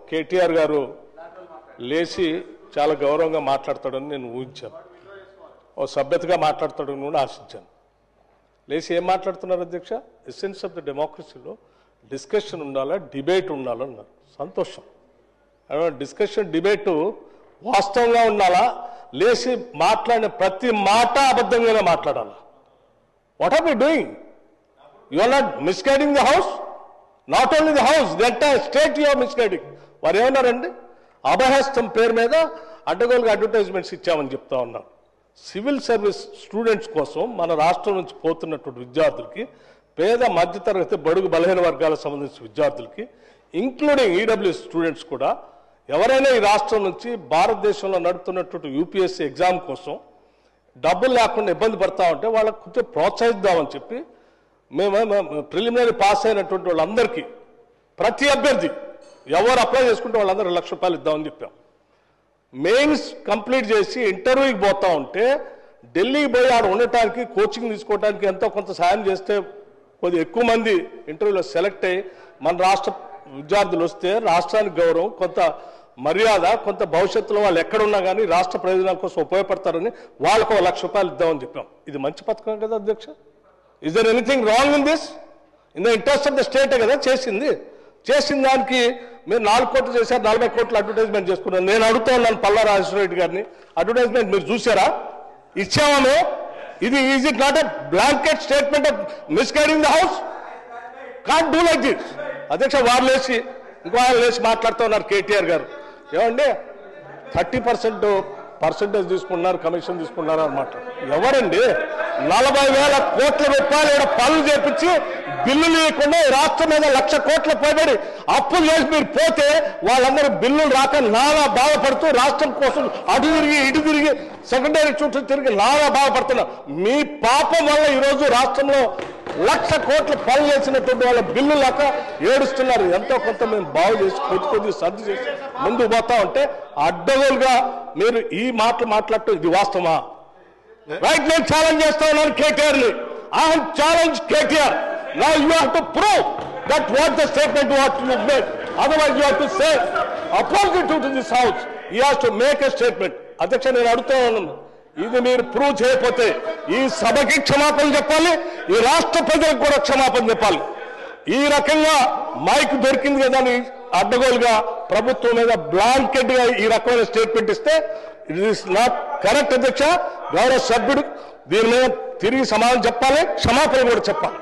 కేటీఆర్ గారు లేచి చాలా గౌరవంగా మాట్లాడతాడని నేను ఊహించాను. ఓ సభ్యతగా మాట్లాడతాడని కూడా ఆశించాను. లేచి ఏం మాట్లాడుతున్నారు అధ్యక్ష? ఎసెన్స్ ఆఫ్ ద డెమోక్రసీలో డిస్కషన్ ఉండాలా, డిబేట్ ఉండాలన్నారు. సంతోషం. డిస్కషన్ డిబేటు వాస్తవంగా ఉండాలా, లేచి మాట్లాడిన ప్రతి మాట అబద్ధంగానే మాట్లాడాలా? What are we doing? You are not misguiding the house, not only the house, the entire state you are misguiding. వారు ఏమన్నారండి? అభయహస్తం పేరు మీద అడ్డగోలుగా అడ్వర్టైజ్మెంట్స్ ఇచ్చామని చెప్తా ఉన్నారు. సివిల్ సర్వీస్ స్టూడెంట్స్ కోసం మన రాష్ట్రం నుంచి పోతున్నటువంటి విద్యార్థులకి, పేద మధ్యతరగతి బడుగు బలహీన వర్గాలకు సంబంధించిన విద్యార్థులకి, ఇంక్లూడింగ్ ఈడబ్ల్యూఎస్ స్టూడెంట్స్ కూడా ఎవరైనా ఈ రాష్ట్రం నుంచి భారతదేశంలో నడుపుతున్నటువంటి యూపీఎస్సీ ఎగ్జామ్ కోసం డబ్బులు లేకుండా ఇబ్బంది పడతా ఉంటే వాళ్ళకు కొంచెం ప్రోత్సహిద్దామని చెప్పి మేము ప్రిలిమినరీ పాస్ అయినటువంటి వాళ్ళందరికీ, ప్రతి అభ్యర్థి ఎవరు అప్లై చేసుకుంటే వాళ్ళందరూ ₹1,00,000 ఇద్దామని చెప్పాం. మెయిన్స్ కంప్లీట్ చేసి ఇంటర్వ్యూకి పోతా ఉంటే ఢిల్లీకి పోయి ఆడ ఉండటానికి, కోచింగ్ తీసుకోవడానికి ఎంతో కొంత సాయం చేస్తే కొద్దిగా ఎక్కువ మంది ఇంటర్వ్యూలో సెలెక్ట్ అయ్యి మన రాష్ట్ర విద్యార్థులు వస్తే రాష్ట్రానికి గౌరవం, కొంత మర్యాద, కొంత భవిష్యత్తులో వాళ్ళు ఎక్కడున్నా కానీ రాష్ట్ర ప్రయోజనాల కోసం ఉపయోగపడతారని వాళ్ళకు ₹1,00,000 ఇద్దామని చెప్పాం. ఇది మంచి పథకం కదా అధ్యక్ష? Is there anything wrong in this? In the interest of the స్టేటే కదా చేసింది. చేసిన దానికి మీరు 4 కోట్లు చేశారు, 40 కోట్లు అడ్వర్టైజ్మెంట్ చేసుకున్నారు. నేను అడుగుతా ఉన్నాను పల్లా రాజేశ్వరరెడ్డి గారిని, అడ్వర్టైజ్మెంట్ మీరు చూసారా? ఇచ్చామో? ఇది is it not a blanket statement of misguiding the house? Can't do like this. అధ్యక్ష వారు లేచి ఇంకో ఆయన లేచి మాట్లాడుతూ ఉన్నారు కేటీఆర్ గారు. ఏమండి 30% తీసుకున్నారు, కమిషన్ తీసుకున్నారు అన్నమాట. ఎవరండి 40,000 కోట్ల రూపాయలు పనులు చేపించి బిల్లులు లేకుండా రాష్ట్రం మీద 1,00,000 కోట్ల పైబడి అప్పులు చేసి మీరు పోతే వాళ్ళందరూ బిల్లులు రాక నానా బాధపడుతూ రాష్ట్రం కోసం అటు తిరిగి ఇటు తిరిగి సెకండరీ చుట్టూ తిరిగి నానా బాధపడుతున్నారు. మీ పాపం వల్ల ఈరోజు రాష్ట్రంలో 1,00,000 కోట్ల పనులు చేసినటువంటి వాళ్ళ బిల్లు లేక ఏడుస్తున్నారు. ఎంతో కొంత మేము బాగు చేసి కొద్ది సర్ది చేసి ముందుకు పోతా ఉంటే అడ్డగోలుగా మీరు ఈ మాటలు మాట్లాడటం ఇది వాస్తవమా? రైట్, నేను ఛాలెంజ్ చేస్తా ఉన్నాను కేటీఆర్ని. I have challenge KTR. Now you have to prove that what the statement what you made. Otherwise you have to say opposite to this house. He has to make a statement. అధ్యక్ష నేను అడుగుతా ఉన్నాను, ఇది మీరు prove చేయకపోతే ఈ సభకి క్షమాపణ చెప్పాలి, ఈ రాష్ట్ర ప్రజలకు కూడా క్షమాపణ చెప్పాలి. ఈ రకంగా మైక్ దొరికింది కదా అని అడ్డగోలుగా ప్రభుత్వం మీద బ్లాంకెట్ గా ఈ రకమైన స్టేట్మెంట్ ఇస్తే ఇట్ ఈస్ నాట్ కరెక్ట్ అధ్యక్ష. గౌరవ సభ్యుడు దీని మీద తిరిగి సమాధానం చెప్పాలి, క్షమాపణ కూడా చెప్పాలి.